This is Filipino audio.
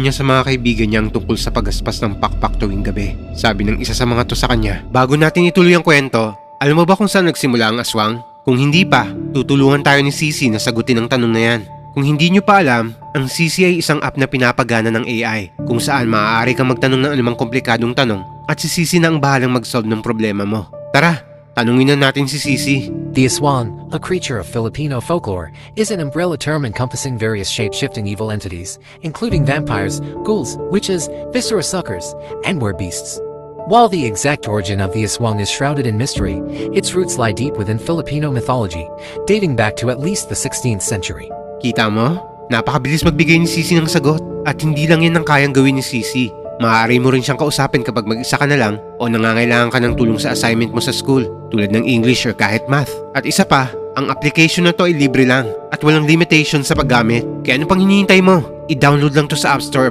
niya sa mga kaibigan niya ang tungkol sa pagaspas ng pakpak tuwing gabi. Sabi ng isa sa mga to sa kanya, bago natin ituloy ang kwento, alam mo ba kung saan nagsimula ang aswang? Kung hindi pa, tutulungan tayo ni Sisi na sagutin ang tanong na yan. Kung hindi nyo pa alam, ang Sisi ay isang app na pinapagana ng AI kung saan maaari kang magtanong ng anumang komplikadong tanong at si Sisi na ang bahalang mag-solve ng problema mo. Tara, tanungin na natin si Sisi. The aswang, a creature of Filipino folklore, is an umbrella term encompassing various shape-shifting evil entities, including vampires, ghouls, witches, viscera suckers, and were beasts. While the exact origin of the aswang is shrouded in mystery, its roots lie deep within Filipino mythology, dating back to at least the 16th century. Kita mo? Napakabilis magbigay ni Sisi ng sagot at hindi lang yan ang kayang gawin ni Sisi. Maaari mo rin siyang kausapin kapag mag-isa ka na lang o nangangailangan ka ng tulong sa assignment mo sa school tulad ng English or kahit math. At isa pa, ang application na to ay libre lang at walang limitation sa paggamit. Kaya ano pang hinihintay mo? I-download lang to sa App Store